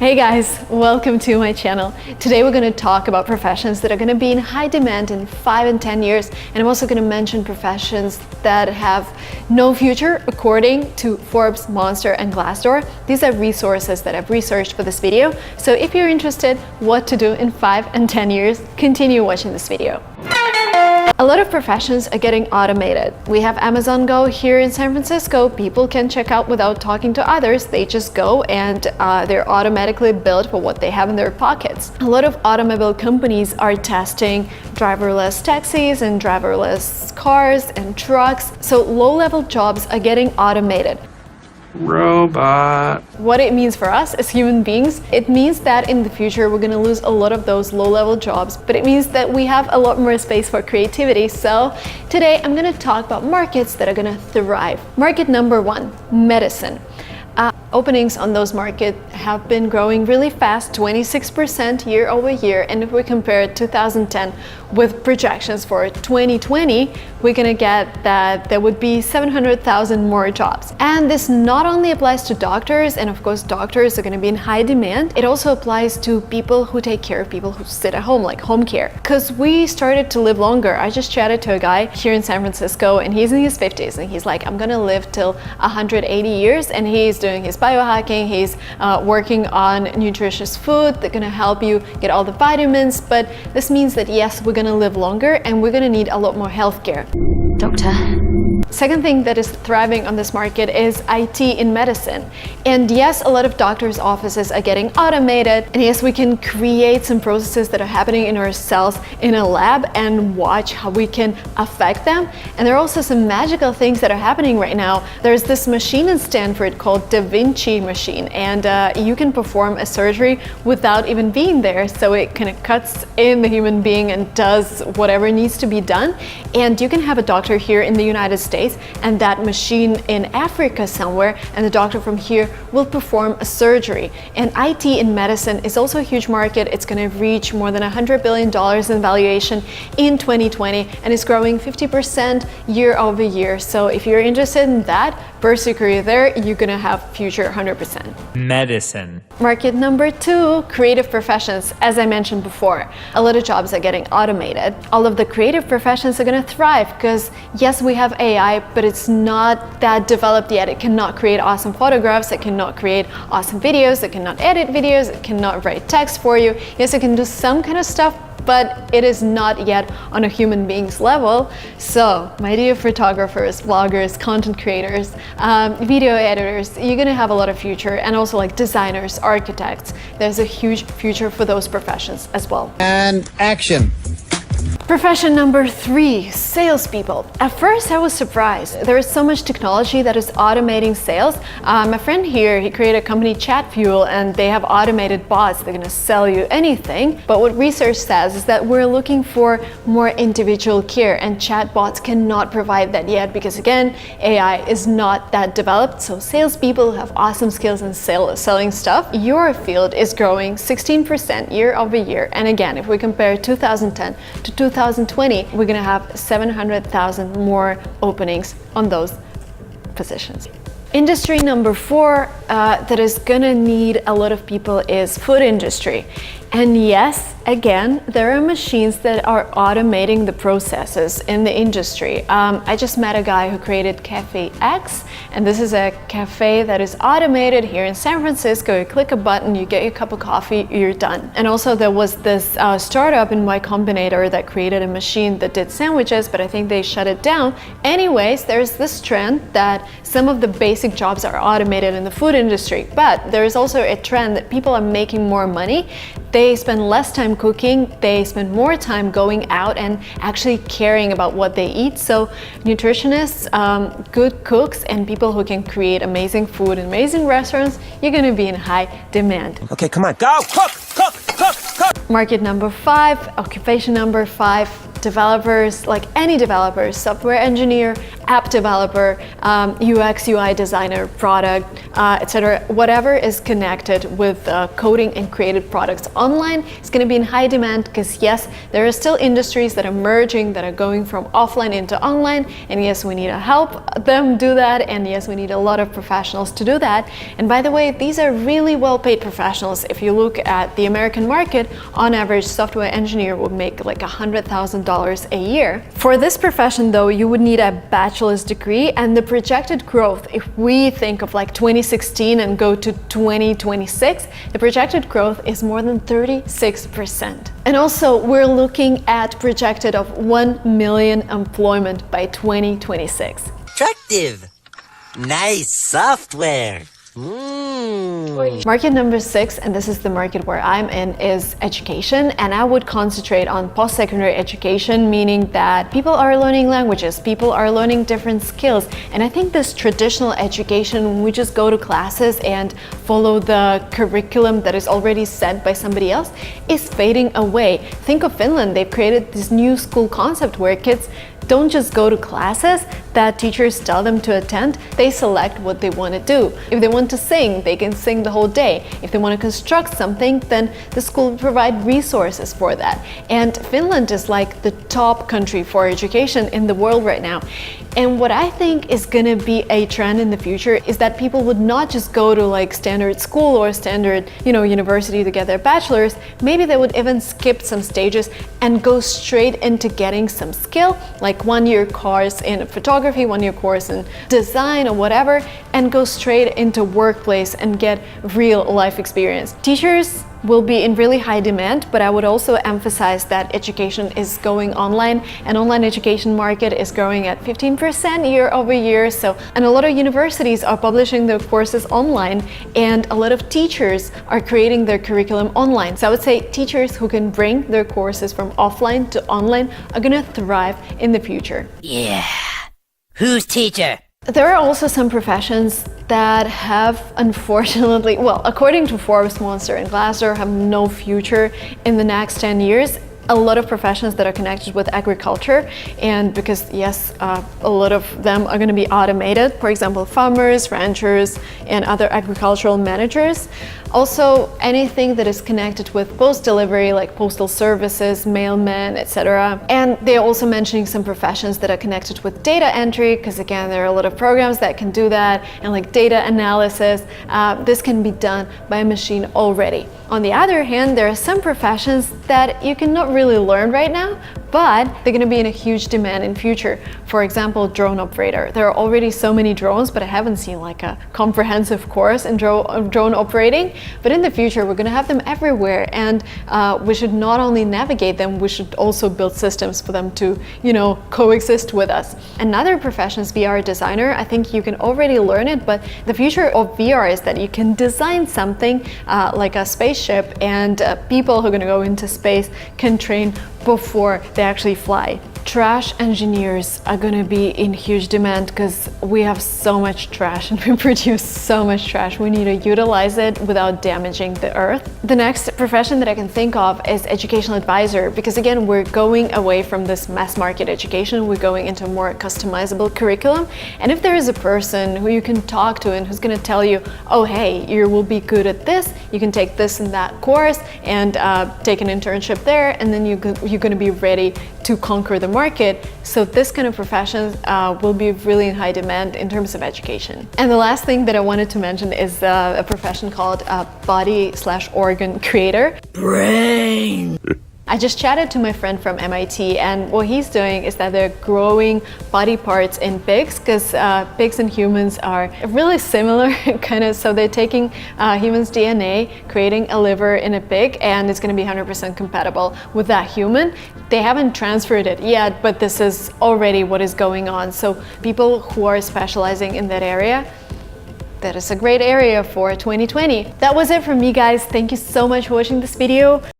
Hey guys, welcome to my channel. Today we're going to talk about professions that are going to be in high demand in 5 and 10 years, and I'm also going to mention professions that have no future according to Forbes, Monster, and Glassdoor. These are resources that I've researched for this video, so if you're interested what to do in 5 and 10 years, continue watching this video. A lot of professions are getting automated. We have Amazon Go here in San Francisco. People can check out without talking to others. They just go and they're automatically billed for what they have in their pockets. A lot of automobile companies are testing driverless taxis and driverless cars and trucks. So low-level jobs are getting automated. Robot. What it means for us as human beings, it means that in the future we're going to lose a lot of those low-level jobs, but it means that we have a lot more space for creativity. So today I'm going to talk about markets that are going to thrive. Market number 1, medicine. Openings on those markets have been growing really fast, 26% year over year, and if we compare 2010 with projections for 2020, we're gonna get that there would be 700,000 more jobs. And this not only applies to doctors, and of course doctors are gonna be in high demand, it also applies to people who take care of people who sit at home, like home care. Because we started to live longer. I just chatted to a guy here in San Francisco, and he's in his 50s, and he's like, I'm gonna live till 180 years, and he's doing his biohacking, he's working on nutritious food that's gonna help you get all the vitamins, but this means that yes, we're gonna live longer and we're gonna need a lot more healthcare. Doctor. Second thing that is thriving on this market is IT in medicine. And yes, a lot of doctors' offices are getting automated. And yes, we can create some processes that are happening in our cells in a lab and watch how we can affect them. And there are also some magical things that are happening right now. There's this machine in Stanford called Da Vinci machine, and you can perform a surgery without even being there. So it kind of cuts in the human being and does whatever needs to be done. And you can have a doctor here in the United States and that machine in Africa somewhere, and the doctor from here will perform a surgery. And IT in medicine is also a huge market. It's going to reach more than $100 billion in valuation in 2020, and it's growing 50% year over year. So if you're interested in that, pursue your career there, you're going to have future 100%. Medicine. Market number 2, creative professions. As I mentioned before, a lot of jobs are getting automated. All of the creative professions are going to thrive because yes, we have AI, but it's not that developed yet. It cannot create awesome photographs, it cannot create awesome videos, it cannot edit videos, it cannot write text for you. Yes, it can do some kind of stuff, but it is not yet on a human being's level. So my dear photographers, vloggers, content creators, video editors, you're gonna have a lot of future, and also like designers, architects. There's a huge future for those professions as well. And action. Profession number 3, salespeople. At first I was surprised. There is so much technology that is automating sales. My friend here, he created a company, Chat Fuel, and they have automated bots. They're gonna sell you anything. But what research says is that we're looking for more individual care, and chatbots cannot provide that yet because again, AI is not that developed. So salespeople have awesome skills in selling stuff. Your field is growing 16% year over year. And again, if we compare 2010 to 2020, we're gonna have 700,000 more openings on those positions. Industry number 4 that is gonna need a lot of people is food industry. And yes, again, there are machines that are automating the processes in the industry. I just met a guy who created Cafe X, and this is a cafe that is automated here in San Francisco. You click a button, you get your cup of coffee, you're done. And also there was this startup in Y Combinator that created a machine that did sandwiches, but I think they shut it down. Anyways, there's this trend that some of the basic jobs are automated in the food industry, but there is also a trend that people are making more money. They spend less time cooking, they spend more time going out and actually caring about what they eat. So nutritionists, good cooks, and people who can create amazing food in amazing restaurants, you're gonna be in high demand. Okay, come on, go, cook, cook, cook, cook. Market number 5, occupation number 5, developers, like any developers, software engineer, app developer, UX, UI designer, product, etc. Whatever is connected with coding and created products online is going to be in high demand because yes, there are still industries that are merging, that are going from offline into online, and yes, we need to help them do that, and yes, we need a lot of professionals to do that. And by the way, these are really well-paid professionals. If you look at the American market, on average, software engineer would make like $100,000 a year. For this profession though, you would need a bachelor's degree, and the projected growth, if we think of like 2016 and go to 2026, the projected growth is more than 36%. And also, we're looking at projected of 1 million employment by 2026. Attractive. Nice software. Market number 6, and this is the market where I'm in, is education, and I would concentrate on post-secondary education, meaning that people are learning languages, people are learning different skills, and I think this traditional education, when we just go to classes and follow the curriculum that is already set by somebody else, is fading away. Think of Finland. They've created this new school concept where kids don't just go to classes that teachers tell them to attend, they select what they want to do. If they want to sing, they can sing the whole day. If they want to construct something, then the school will provide resources for that. And Finland is like the top country for education in the world right now. And what I think is going to be a trend in the future is that people would not just go to like standard school or standard, university to get their bachelor's. Maybe they would even skip some stages and go straight into getting some skill, like 1-year course in photography, 1-year course in design or whatever, and go straight into workplace and get real life experience. Teachers will be in really high demand, but I would also emphasize that education is going online, and online education market is growing at 15% year over year. And a lot of universities are publishing their courses online, and a lot of teachers are creating their curriculum online. So I would say teachers who can bring their courses from offline to online are gonna thrive in the future. Yeah. Who's teacher? There are also some professions that have, unfortunately, well, according to Forbes, Monster, and Glassdoor, have no future in the next 10 years. A lot of professions that are connected with agriculture, and because yes, a lot of them are going to be automated. For example, farmers, ranchers, and other agricultural managers. Also, anything that is connected with post-delivery, like postal services, mailmen, etc. And they're also mentioning some professions that are connected with data entry, because again, there are a lot of programs that can do that, and like data analysis. This can be done by a machine already. On the other hand, there are some professions that you cannot really learn right now, but they're going to be in a huge demand in future. For example, drone operator. There are already so many drones, but I haven't seen like a comprehensive course in drone operating. But in the future, we're going to have them everywhere, and we should not only navigate them, we should also build systems for them to, coexist with us. Another profession is VR designer. I think you can already learn it, but the future of VR is that you can design something like a spaceship, and people who are going to go into space can train before they actually fly. Trash engineers are going to be in huge demand because we have so much trash and we produce so much trash. We need to utilize it without damaging the earth. The next profession that I can think of is educational advisor, because again, we're going away from this mass market education. We're going into more customizable curriculum. And if there is a person who you can talk to and who's going to tell you, oh, hey, you will be good at this, you can take this and that course and take an internship there, and then you're going to be ready to conquer the market. So this kind of professions will be really in high demand in terms of education. And the last thing that I wanted to mention is a profession called body/organ creator. Brain. I just chatted to my friend from MIT, and what he's doing is that they're growing body parts in pigs, because pigs and humans are really similar, kind of. So they're taking humans' DNA, creating a liver in a pig, and it's going to be 100% compatible with that human. They haven't transferred it yet, but this is already what is going on. So people who are specializing in that area, that is a great area for 2020. That was it from me, guys. Thank you so much for watching this video.